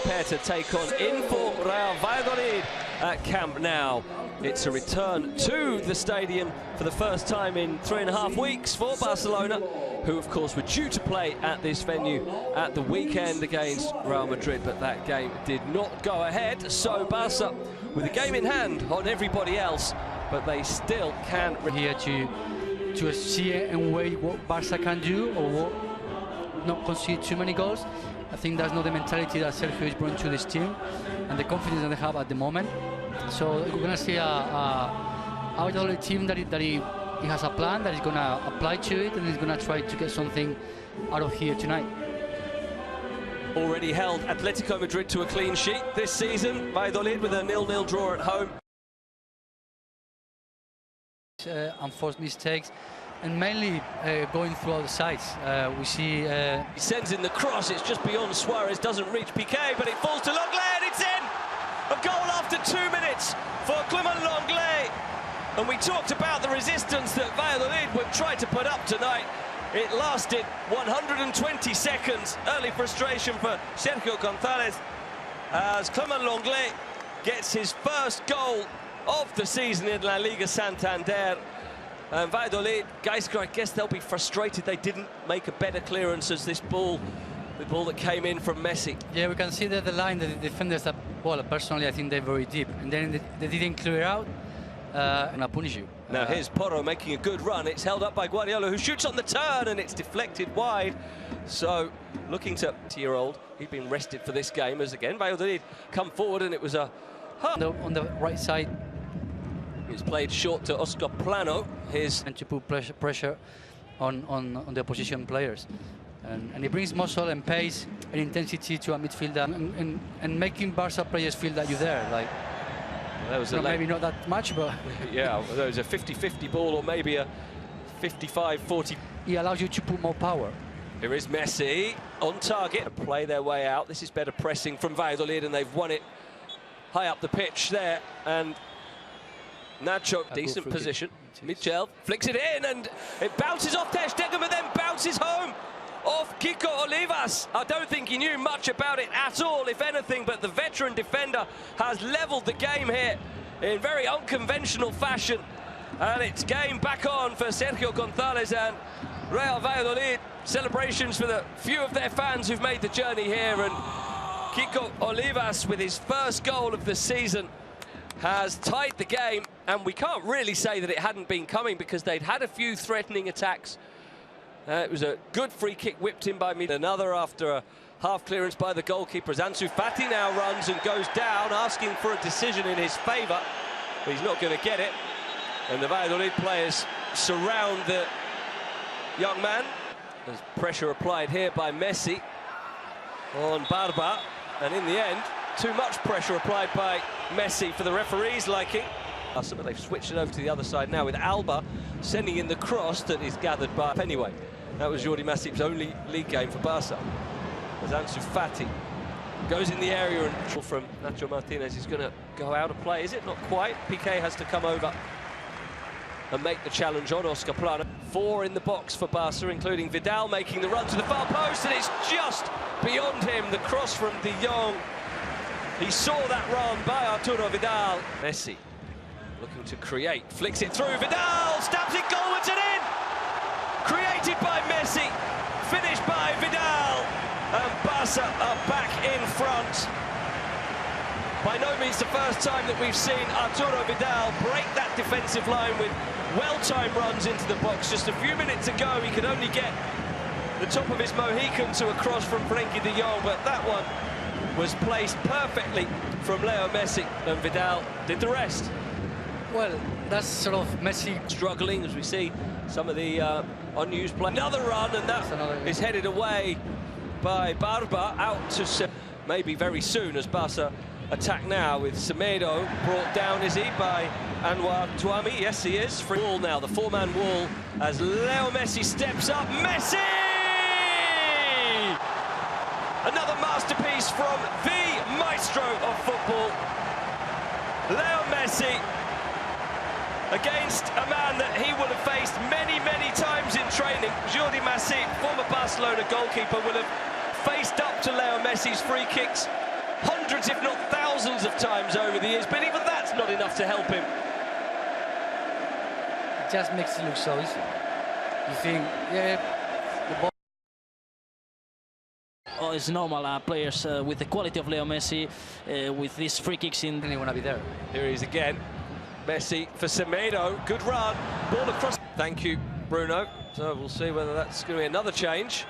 prepare to take on in for Real Valladolid at Camp Nou. It's a return to the stadium for the first time in 3.5 weeks for Barcelona, who of course were due to play at this venue at the weekend against Real Madrid, but that game did not go ahead. So Barca with a game in hand on everybody else, but they still can. Here to see and wait what Barca can do, or not concede too many goals. I think that's not the mentality that Sergio is bringing to this team and the confidence that they have at the moment. So we're going to see a team that he has a plan that he's going to apply to it, and he's going to try to get something out of here tonight. Already held Atletico Madrid to a clean sheet this season. Valladolid with a 0-0 draw at home. Unforced mistakes, and mainly going through all the sides. We see he sends in the cross. It's just beyond Suarez, doesn't reach Piqué, but it falls to Lenglet, and it's in. A goal after 2 minutes for Clement Lenglet. And we talked about the resistance that Valladolid would try to put up tonight. It lasted 120 seconds. Early frustration for Sergio González as Clement Lenglet gets his first goal of the season in La Liga Santander. And Valladolid, Gaisca, I guess they'll be frustrated they didn't make a better clearance as this ball, the ball that came in from Messi. Yeah, we can see that the line, the defenders, that, well, personally I think they're very deep, and then they didn't clear out, and I'll punish you. Now here's Porro making a good run. It's held up by Guardiola, who shoots on the turn, and it's deflected wide. So looking to 2-year-old, he'd been rested for this game, as again Valladolid come forward, and it was a on the right side. It's played short to Oscar Plano. And to put pressure on the opposition players. And he brings muscle and pace and intensity to a midfielder, and making Barca players feel that you're there. Like, that was maybe not that much, but yeah, there was a 50-50 ball, or maybe a 55-40. He allows you to put more power. Here is Messi on target. Play their way out. This is better pressing from Valladolid, and they've won it high up the pitch there. And Nacho, decent position. Michel flicks it in, and it bounces off Ter Stegen, but then bounces home off Kiko Olivas. I don't think he knew much about it at all, if anything, but the veteran defender has levelled the game here in very unconventional fashion. And it's game back on for Sergio González and Real Valladolid. Celebrations for the few of their fans who've made the journey here, and Kiko Olivas with his first goal of the season has tied the game, and we can't really say that it hadn't been coming, because they'd had a few threatening attacks. It was a good free kick whipped in by me. Another after a half clearance by the goalkeeper. Ansu Fati now runs and goes down, asking for a decision in his favour, but he's not going to get it. And the Valladolid players surround the young man. There's pressure applied here by Messi on Barba, and in the end, too much pressure applied by Messi for the referee's liking. But they've switched it over to the other side now with Alba sending in the cross that is gathered by... Anyway, that was Jordi Masip's only league game for Barca. As Ansu Fati goes in the area, and from Nacho Martinez is going to go out of play. Is it? Not quite. Piqué has to come over and make the challenge on Oscar Plano. 4 in the box for Barca, including Vidal making the run to the far post, and it's just beyond him. The cross from De Jong. He saw that run by Arturo Vidal. Messi looking to create, flicks it through, Vidal stabs it goalwards and in! Created by Messi, finished by Vidal, and Barca are back in front. By no means the first time that we've seen Arturo Vidal break that defensive line with well-timed runs into the box. Just a few minutes ago, he could only get the top of his Mohican to a cross from Frenkie de Jong, but that one was placed perfectly from Leo Messi, and Vidal did the rest. Well, that's sort of Messi struggling, as we see some of the unused play. Another run, and that is headed away by Barba out to maybe very soon, as Barca attack now with Semedo brought down, is he, by Anwar Tuami? Yes, he is. Free wall now, the 4-man wall, as Leo Messi steps up. Messi! Another masterpiece from the maestro of football, Leo Messi, against a man that he will have faced many, many times in training. Jordi Masip, former Barcelona goalkeeper, will have faced up to Leo Messi's free kicks hundreds, if not thousands of times over the years, but even that's not enough to help him. It just makes it look so easy. You think, yeah, the ball. Oh, it's normal. Players with the quality of Leo Messi, with these free kicks in. They want to be there. Here he is again. Messi for Semedo. Good run. Ball across. Thank you, Bruno. So we'll see whether that's going to be another change.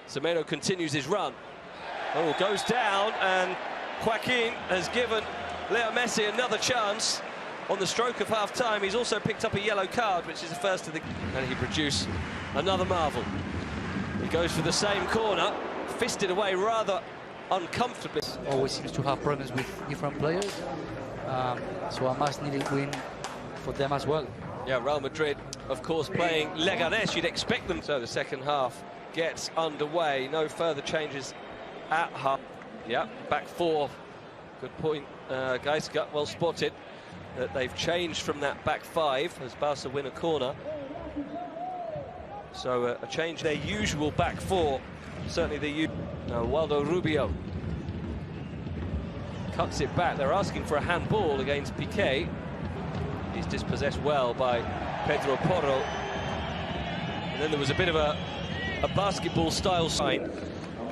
Semedo continues his run. Oh, goes down, and Joaquin has given Leo Messi another chance. On the stroke of half-time, he's also picked up a yellow card, which is the first of the... And he produced another marvel. He goes for the same corner, fisted away rather uncomfortably. Always seems to have problems with different players. So a must-needed win for them as well. Yeah, Real Madrid, of course, playing Leganés. You'd expect them. So the second half gets underway. No further changes at half. Yeah, back four. Good point, guys. Got well spotted that they've changed from that back five as Barca win a corner. So a change their usual back four. Certainly the now Waldo Rubio cuts it back. They're asking for a handball against Piqué. He's dispossessed well by Pedro Porro. And then there was a bit of a basketball style sign.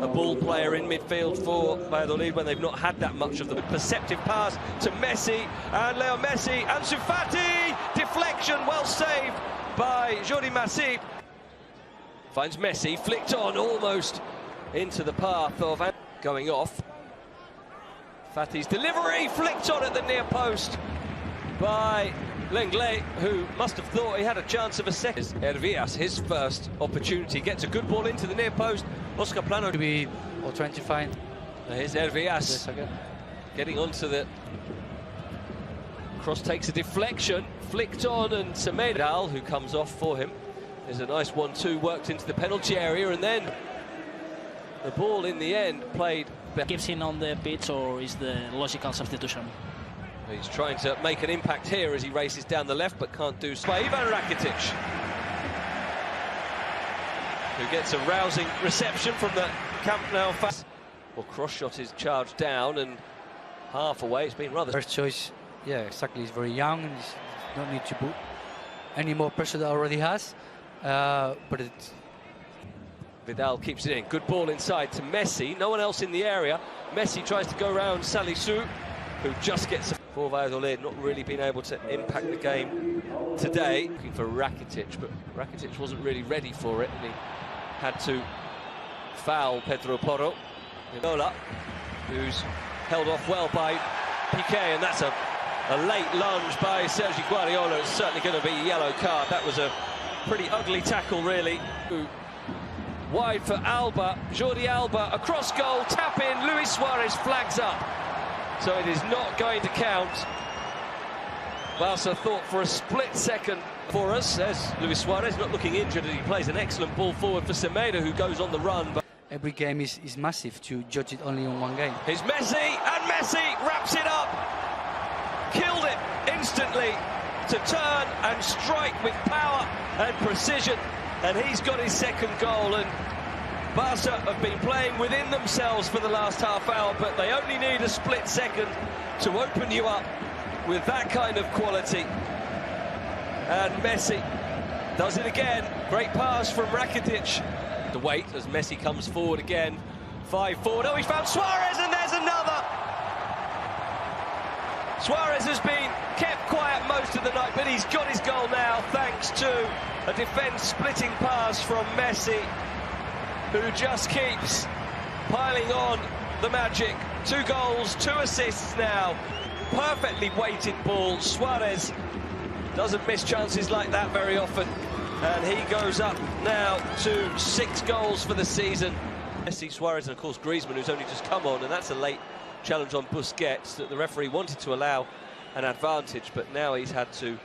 A ball player in midfield for Valladolid when they've not had that much of the perceptive pass to Messi, and Leo Messi, and Ansu Fati, deflection, well saved by Jordi Masip. Finds Messi, flicked on almost into the path of going off. Fati's delivery, flicked on at the near post by Lenglet, who must have thought he had a chance of a second. Hervías, his first opportunity, gets a good ball into the near post. Oscar Plano To be or trying to find. Here's Hervías getting onto the cross, takes a deflection, flicked on, and Semedo, who comes off for him. There's a nice 1-2 worked into the penalty area, and then the ball in the end played. Gives him on the pitch, or is the logical substitution? He's trying to make an impact here as he races down the left, but can't do so. Ivan Rakitic, who gets a rousing reception from the Camp Nou. Well, cross shot is charged down and half away. It's been rather... First choice, yeah, exactly. He's very young and he's not need to put any more pressure that already has. But it's... Vidal keeps it in. Good ball inside to Messi. No one else in the area. Messi tries to go around Salisu, who just gets for Valladolid, not really been able to impact the game today. Looking for Rakitic, but Rakitic wasn't really ready for it, and he had to foul Pedro Porro. Inola, who's held off well by Piqué, and that's a late lunge by Sergi Guardiola. It's certainly going to be a yellow card. That was a pretty ugly tackle, really. Wide for Alba, Jordi Alba, across goal, tap in, Luis Suarez flags up. So it is not going to count. Barca thought for a split second for us, as Luis Suarez not looking injured, and he plays an excellent ball forward for Semedo, who goes on the run. But every game is massive to judge it only on one game. Here's Messi, and Messi wraps it up. Killed it instantly to turn and strike with power and precision. And he's got his second goal, and Barca have been playing within themselves for the last half hour, but they only need a split second to open you up with that kind of quality. And Messi does it again. Great pass from Rakitic. The wait as Messi comes forward again. 5 forward. Oh, he found Suarez, and there's another. Suarez has been kept quiet most of the night, but he's got his goal now thanks to a defence-splitting pass from Messi, who just keeps piling on the magic. 2 goals, 2 assists now. Perfectly weighted ball. Suarez doesn't miss chances like that very often. And he goes up now to 6 goals for the season. Messi, Suarez, and of course Griezmann, who's only just come on, and that's a late challenge on Busquets that the referee wanted to allow an advantage, but now he's had to